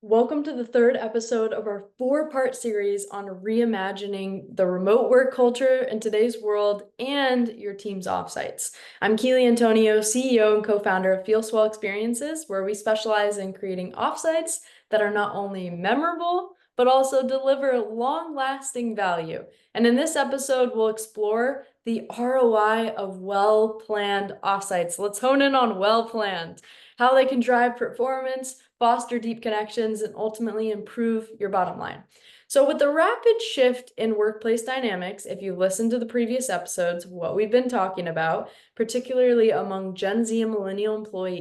Welcome to the third episode of our four-part series on reimagining the remote work culture in today's world and your team's offsites. I'm Keely Antonio, CEO and co-founder of FeelSwell Experiences, where we specialize in creating offsites that are not only memorable, but also deliver long-lasting value. And in this episode, we'll explore the ROI of well-planned offsites. Let's hone in on well-planned, how they can drive performance, foster deep connections, and ultimately improve your bottom line. So with the rapid shift in workplace dynamics, if you listen to the previous episodes, what we've been talking about, particularly among Gen Z and Millennial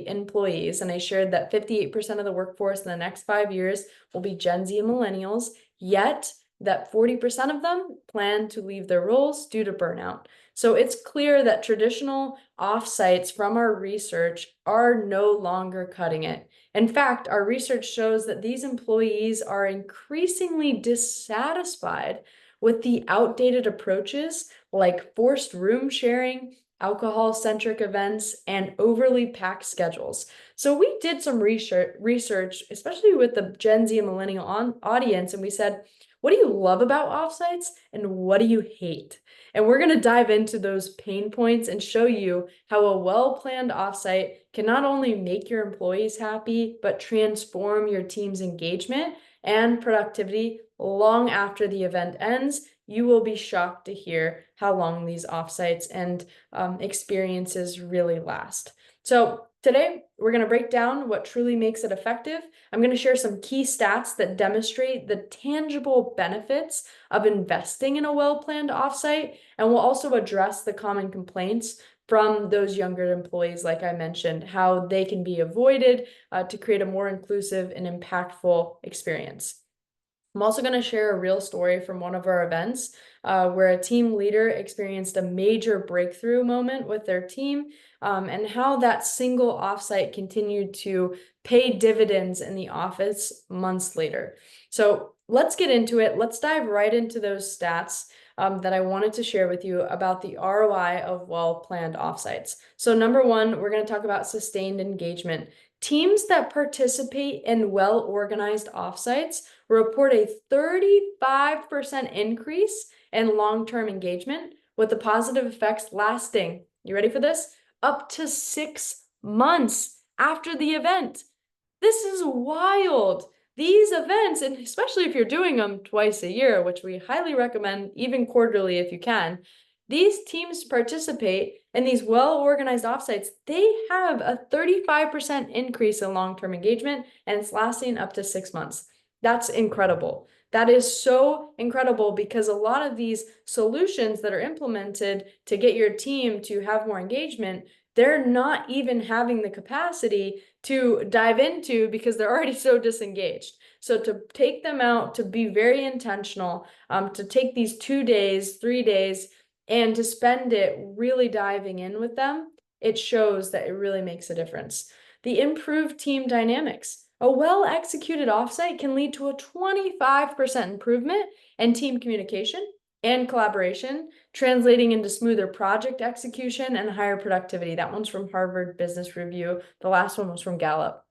employees, and I shared that 58% of the workforce in the next 5 years will be Gen Z and Millennials, yet that 40% of them plan to leave their roles due to burnout. So it's clear that traditional offsites from our research are no longer cutting it. In fact, our research shows that these employees are increasingly dissatisfied with the outdated approaches like forced room sharing, alcohol-centric events, and overly packed schedules. So we did some research, especially with the Gen Z and Millennial audience, and we said, what do you love about offsites and what do you hate? And we're going to dive into those pain points and show you how a well-planned offsite can not only make your employees happy, but transform your team's engagement and productivity long after the event ends. You will be shocked to hear how long these offsites and experiences really last. So today, we're going to break down what truly makes it effective. I'm going to share some key stats that demonstrate the tangible benefits of investing in a well-planned offsite, and we'll also address the common complaints from those younger employees, like I mentioned, how they can be avoided to create a more inclusive and impactful experience. I'm also going to share a real story from one of our events where a team leader experienced a major breakthrough moment with their team and how that single offsite continued to pay dividends in the office months later. So let's get into it. Let's dive right into those stats that I wanted to share with you about the ROI of well-planned offsites. So number one, we're going to talk about sustained engagement. Teams that participate in well-organized offsites report a 35% increase in long-term engagement, with the positive effects lasting, you ready for this? Up to 6 months after the event. This is wild. These events, and especially if you're doing them twice a year, which we highly recommend, even quarterly if you can, these teams participate in these well-organized offsites. They have a 35% increase in long-term engagement, and it's lasting up to 6 months. That's incredible. That is so incredible because a lot of these solutions that are implemented to get your team to have more engagement, they're not even having the capacity to dive into because they're already so disengaged. So to take them out, to be very intentional, to take these 2 days, 3 days, and to spend it really diving in with them, it shows that it really makes a difference. The improved team dynamics. A well-executed offsite can lead to a 25% improvement in team communication and collaboration, translating into smoother project execution and higher productivity. That one's from Harvard Business Review. The last one was from Gallup.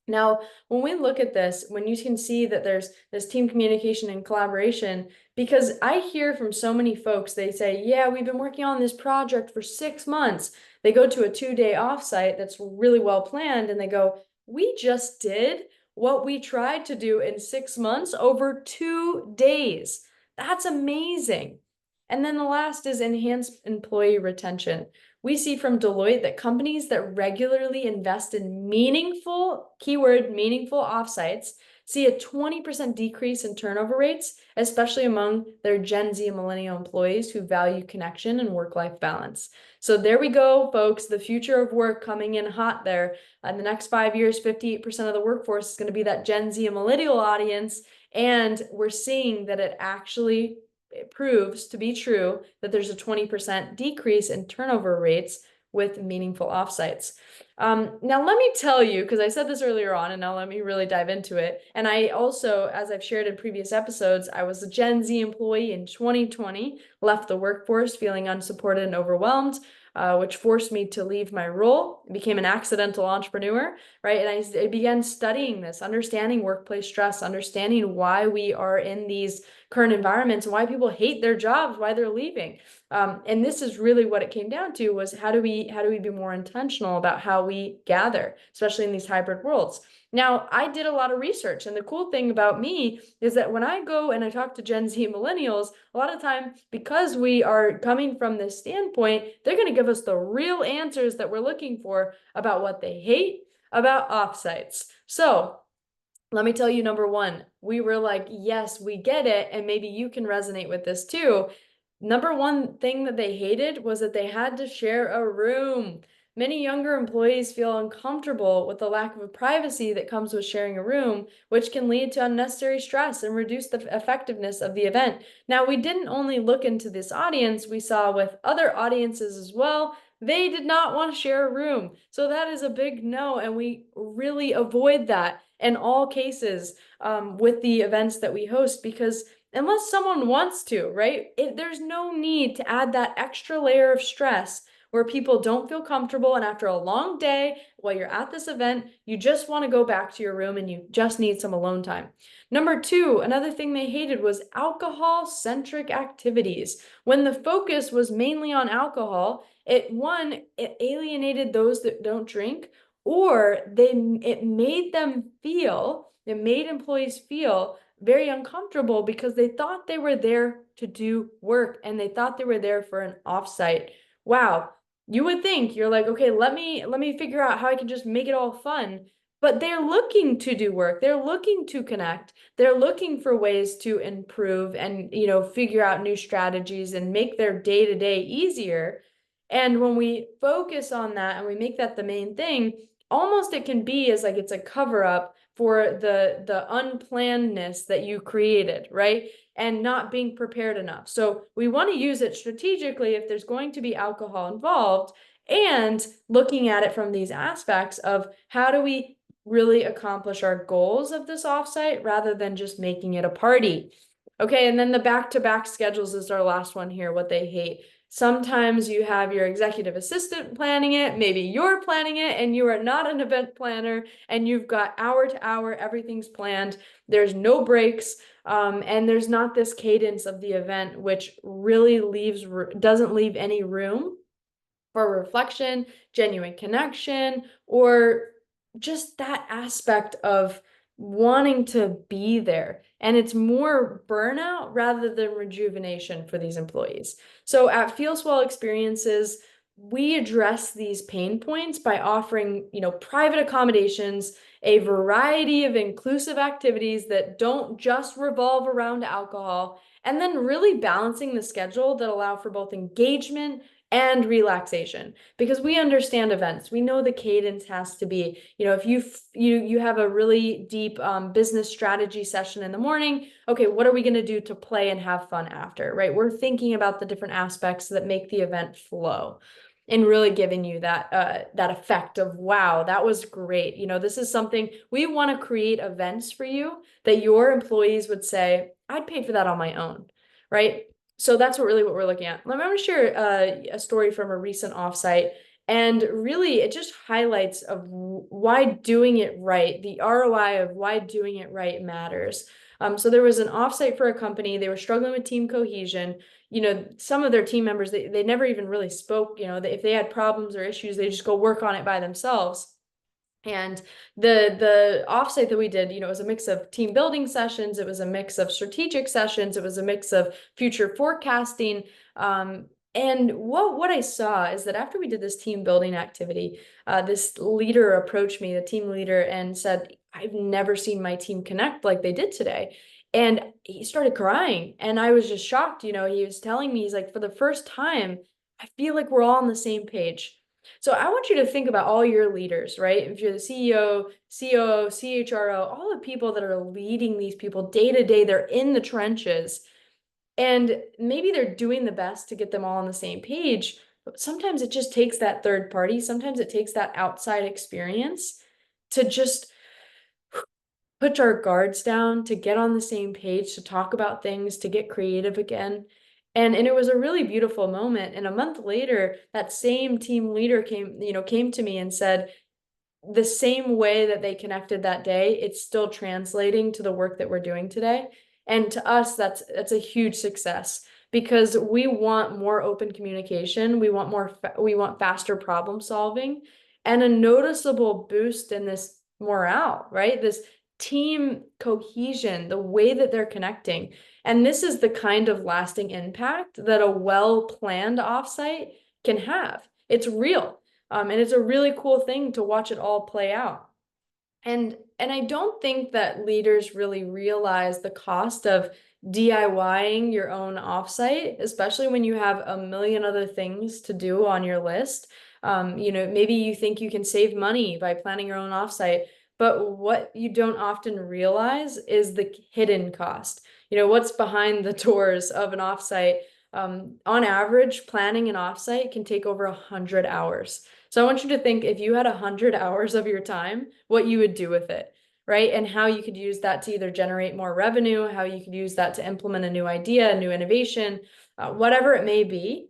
Now, when we look at this, when you can see that there's this team communication and collaboration, because I hear from so many folks, they say, yeah, we've been working on this project for 6 months. They go to a 2-day offsite that's really well planned and they go, we just did what we tried to do in 6 months over 2 days. That's amazing. And then the last is enhanced employee retention. We see from Deloitte that companies that regularly invest in meaningful, keyword meaningful offsites, see a 20% decrease in turnover rates, especially among their Gen Z and Millennial employees who value connection and work-life balance. So there we go, folks, the future of work coming in hot there. In the next 5 years, 58% of the workforce is going to be that Gen Z and Millennial audience, and we're seeing that it proves to be true that there's a 20% decrease in turnover rates with meaningful offsites. Now, let me tell you, because I said this earlier on, and now let me really dive into it. And I also, as I've shared in previous episodes, I was a Gen Z employee in 2020, left the workforce feeling unsupported and overwhelmed. which forced me to leave my role. I became an accidental entrepreneur, right? And I began studying this, understanding workplace stress, understanding why we are in these current environments and why people hate their jobs, why they're leaving. And this is really what it came down to, was how do we be more intentional about how we gather, especially in these hybrid worlds. Now, I did a lot of research, and the cool thing about me is that when I go and I talk to Gen Z and millennials, a lot of the time, because we are coming from this standpoint, they're going to give us the real answers that we're looking for about what they hate about offsites. So let me tell you, number one, we were like, yes, we get it, and maybe you can resonate with this too. Number one thing that they hated was that they had to share a room. Many younger employees feel uncomfortable with the lack of privacy that comes with sharing a room, which can lead to unnecessary stress and reduce the effectiveness of the event. Now, we didn't only look into this audience, we saw with other audiences as well. They did not want to share a room. So that is a big no, and we really avoid that in all cases with the events that we host, because unless someone wants to, right? There's no need to add that extra layer of stress where people don't feel comfortable, and after a long day while you're at this event, you just want to go back to your room and you just need some alone time. Number two, another thing they hated was alcohol-centric activities. When the focus was mainly on alcohol, it alienated those that don't drink, or it made employees feel very uncomfortable because they thought they were there to do work and they thought they were there for an offsite. Wow. You would think, you're like, okay, let me figure out how I can just make it all fun. But they're looking to do work. They're looking to connect. They're looking for ways to improve and, figure out new strategies and make their day-to-day easier. And when we focus on that and we make that the main thing, almost it can be as like it's a cover up for the unplannedness that you created, right? And not being prepared enough. So we want to use it strategically if there's going to be alcohol involved, and looking at it from these aspects of how do we really accomplish our goals of this offsite rather than just making it a party. Okay, and then the back-to-back schedules is our last one here, what they hate. Sometimes you have your executive assistant planning it, maybe you're planning it and you are not an event planner, and you've got hour to hour, everything's planned. There's no breaks, and there's not this cadence of the event, which really doesn't leave any room for reflection, genuine connection, or just that aspect of wanting to be there. And it's more burnout rather than rejuvenation for these employees. So at FeelSwell Experiences, we address these pain points by offering, private accommodations, a variety of inclusive activities that don't just revolve around alcohol, and then really balancing the schedule that allow for both engagement and relaxation, because we understand events. We know the cadence has to be, if you have a really deep business strategy session in the morning, okay, what are we going to do to play and have fun after, right? We're thinking about the different aspects that make the event flow and really giving you that effect of, wow, that was great. This is something we want to create events for you that your employees would say, I'd pay for that on my own, right? So that's what we're looking at. I'm going to share a story from a recent offsite, and really it just highlights of why doing it right, the ROI of why doing it right matters. So there was an offsite for a company. They were struggling with team cohesion. Some of their team members, they never even really spoke. If they had problems or issues, they just go work on it by themselves. And the offsite that we did, it was a mix of team building sessions, it was a mix of strategic sessions, it was a mix of future forecasting. And what I saw is that after we did this team building activity, this leader approached me, the team leader, and said, I've never seen my team connect like they did today. And he started crying, and I was just shocked. He was telling me, he's like, for the first time, I feel like we're all on the same page. So I want you to think about all your leaders, right? If you're the CEO, COO, CHRO, all the people that are leading these people day to day, they're in the trenches, and maybe they're doing the best to get them all on the same page. But sometimes it just takes that third party. Sometimes it takes that outside experience to just put our guards down, to get on the same page, to talk about things, to get creative again. And it was a really beautiful moment. And a month later, that same team leader came to me and said, the same way that they connected that day, it's still translating to the work that we're doing today. And to us, that's a huge success because we want more open communication. We want faster problem solving and a noticeable boost in this morale, right? This team cohesion, the way that they're connecting. And this is the kind of lasting impact that a well-planned offsite can have. It's real. And it's a really cool thing to watch it all play out. And I don't think that leaders really realize the cost of DIYing your own offsite, especially when you have a million other things to do on your list. Maybe you think you can save money by planning your own offsite, but what you don't often realize is the hidden cost. What's behind the doors of an offsite. On average, planning an offsite can take over 100 hours. So I want you to think if you had 100 hours of your time, what you would do with it, right? And how you could use that to either generate more revenue, how you could use that to implement a new idea, a new innovation, whatever it may be.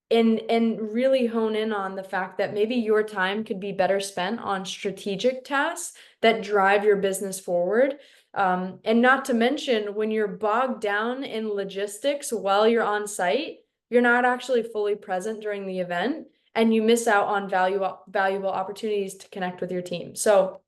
And really hone in on the fact that maybe your time could be better spent on strategic tasks that drive your business forward. And not to mention, when you're bogged down in logistics while you're on site, you're not actually fully present during the event and you miss out on valuable opportunities to connect with your team. So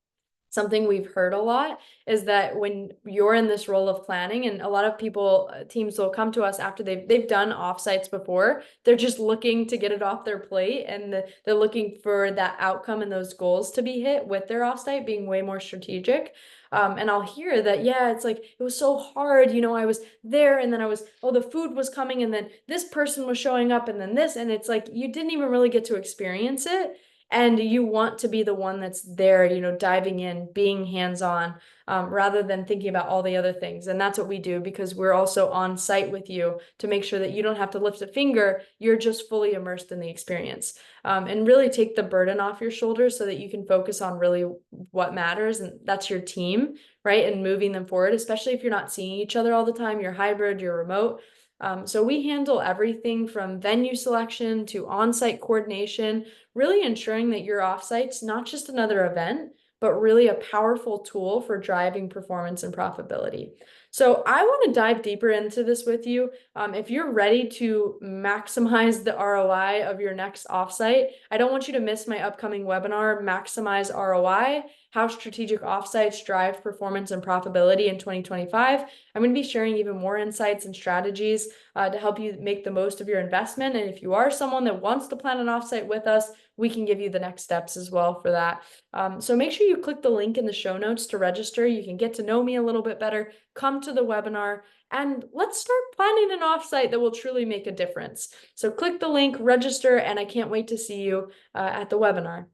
something we've heard a lot is that when you're in this role of planning, and a lot of people, teams will come to us after they've done offsites before, they're just looking to get it off their plate, and they're looking for that outcome and those goals to be hit with their offsite being way more strategic. And I'll hear that, yeah, it's like, it was so hard, I was there and then the food was coming and then this person was showing up and then this, and it's like, you didn't even really get to experience it. And you want to be the one that's there, diving in, being hands-on, rather than thinking about all the other things. And that's what we do because we're also on site with you to make sure that you don't have to lift a finger. You're just fully immersed in the experience, and really take the burden off your shoulders so that you can focus on really what matters. And that's your team, right? And moving them forward, especially if you're not seeing each other all the time, you're hybrid, you're remote. So we handle everything from venue selection to on-site coordination, really ensuring that your offsite's not just another event, but really a powerful tool for driving performance and profitability. So I want to dive deeper into this with you. If you're ready to maximize the ROI of your next offsite, I don't want you to miss my upcoming webinar, Maximize ROI, How Strategic Offsites Drive Performance and Profitability in 2025. I'm going to be sharing even more insights and strategies to help you make the most of your investment. And if you are someone that wants to plan an offsite with us, we can give you the next steps as well for that. So make sure you click the link in the show notes to register. You can get to know me a little bit better, come to the webinar, and let's start planning an offsite that will truly make a difference. So click the link, register, and I can't wait to see you at the webinar.